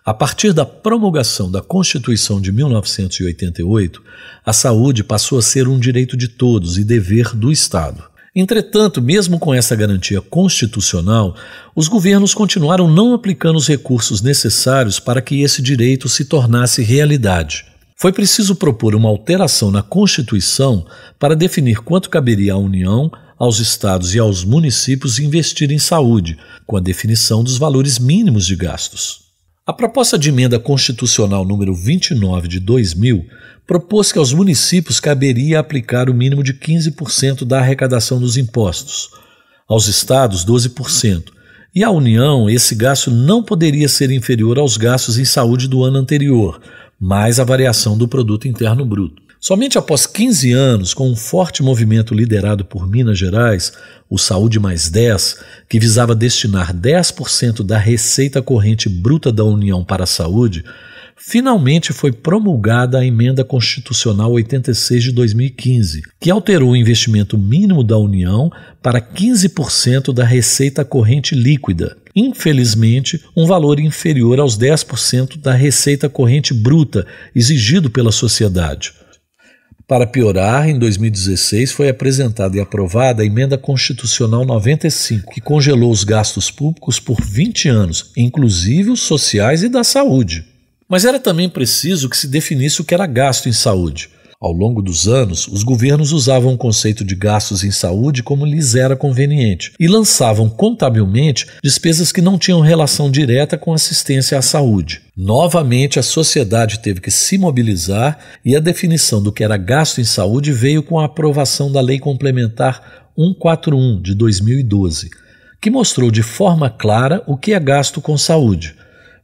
A partir da promulgação da Constituição de 1988, a saúde passou a ser um direito de todos e dever do Estado. Entretanto, mesmo com essa garantia constitucional, os governos continuaram não aplicando os recursos necessários para que esse direito se tornasse realidade. Foi preciso propor uma alteração na Constituição para definir quanto caberia à União, aos estados e aos municípios investir em saúde, com a definição dos valores mínimos de gastos. A proposta de emenda constitucional número 29 de 2000 propôs que aos municípios caberia aplicar o mínimo de 15% da arrecadação dos impostos, aos estados 12%, e à União esse gasto não poderia ser inferior aos gastos em saúde do ano anterior, mais a variação do Produto Interno Bruto. Somente após 15 anos, com um forte movimento liderado por Minas Gerais, o Saúde Mais 10, que visava destinar 10% da receita corrente bruta da União para a saúde, finalmente foi promulgada a Emenda Constitucional 86 de 2015, que alterou o investimento mínimo da União para 15% da receita corrente líquida. Infelizmente, um valor inferior aos 10% da receita corrente bruta exigido pela sociedade. Para piorar, em 2016 foi apresentada e aprovada a Emenda Constitucional 95, que congelou os gastos públicos por 20 anos, inclusive os sociais e da saúde. Mas era também preciso que se definisse o que era gasto em saúde. Ao longo dos anos, os governos usavam o conceito de gastos em saúde como lhes era conveniente e lançavam contabilmente despesas que não tinham relação direta com assistência à saúde. Novamente, a sociedade teve que se mobilizar e a definição do que era gasto em saúde veio com a aprovação da Lei Complementar 141 de 2012, que mostrou de forma clara o que é gasto com saúde.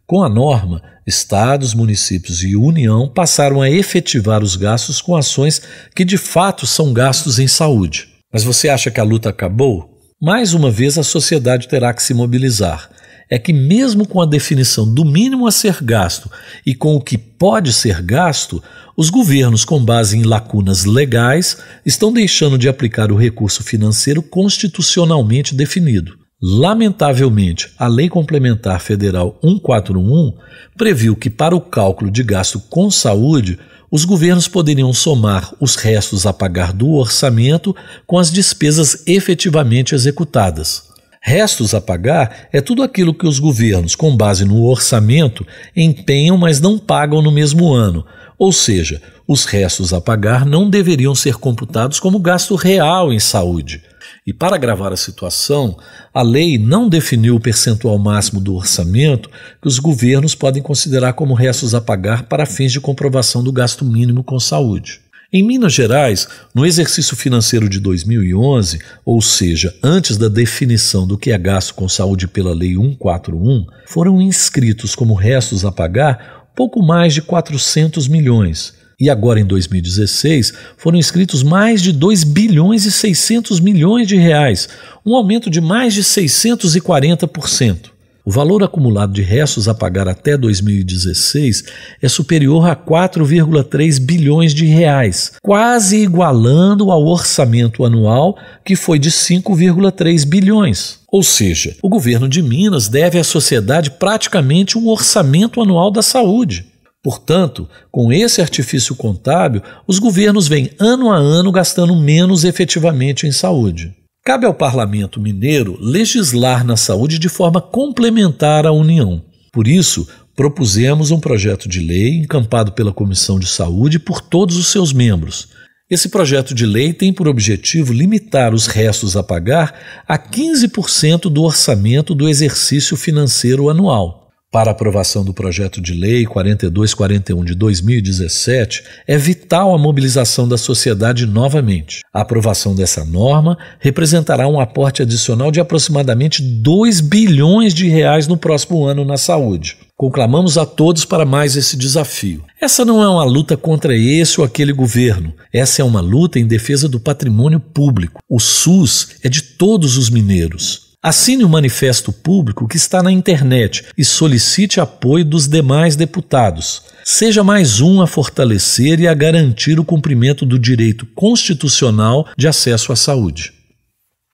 Com a norma, estados, municípios e União passaram a efetivar os gastos com ações que de fato são gastos em saúde. Mas você acha que a luta acabou? Mais uma vez a sociedade terá que se mobilizar. É que mesmo com a definição do mínimo a ser gasto e com o que pode ser gasto, os governos, com base em lacunas legais, estão deixando de aplicar o recurso financeiro constitucionalmente definido. Lamentavelmente, a Lei Complementar Federal 141 previu que para o cálculo de gasto com saúde, os governos poderiam somar os restos a pagar do orçamento com as despesas efetivamente executadas. Restos a pagar é tudo aquilo que os governos, com base no orçamento, empenham, mas não pagam no mesmo ano. Ou seja, os restos a pagar não deveriam ser computados como gasto real em saúde. E para agravar a situação, a lei não definiu o percentual máximo do orçamento que os governos podem considerar como restos a pagar para fins de comprovação do gasto mínimo com saúde. Em Minas Gerais, no exercício financeiro de 2011, ou seja, antes da definição do que é gasto com saúde pela Lei 141, foram inscritos como restos a pagar pouco mais de 400 milhões. E agora, em 2016, foram inscritos mais de 2 bilhões e 600 milhões de reais, um aumento de mais de 640%. O valor acumulado de restos a pagar até 2016 é superior a 4,3 bilhões de reais, quase igualando ao orçamento anual, que foi de 5,3 bilhões. Ou seja, o governo de Minas deve à sociedade praticamente um orçamento anual da saúde. Portanto, com esse artifício contábil, os governos vêm ano a ano gastando menos efetivamente em saúde. Cabe ao Parlamento Mineiro legislar na saúde de forma complementar à União. Por isso, propusemos um projeto de lei encampado pela Comissão de Saúde por todos os seus membros. Esse projeto de lei tem por objetivo limitar os restos a pagar a 15% do orçamento do exercício financeiro anual. Para a aprovação do projeto de lei 4241 de 2017, é vital a mobilização da sociedade novamente. A aprovação dessa norma representará um aporte adicional de aproximadamente 2 bilhões de reais no próximo ano na saúde. Conclamamos a todos para mais esse desafio. Essa não é uma luta contra esse ou aquele governo. Essa é uma luta em defesa do patrimônio público. O SUS é de todos os mineiros. Assine o manifesto público que está na internet e solicite apoio dos demais deputados. Seja mais um a fortalecer e a garantir o cumprimento do direito constitucional de acesso à saúde.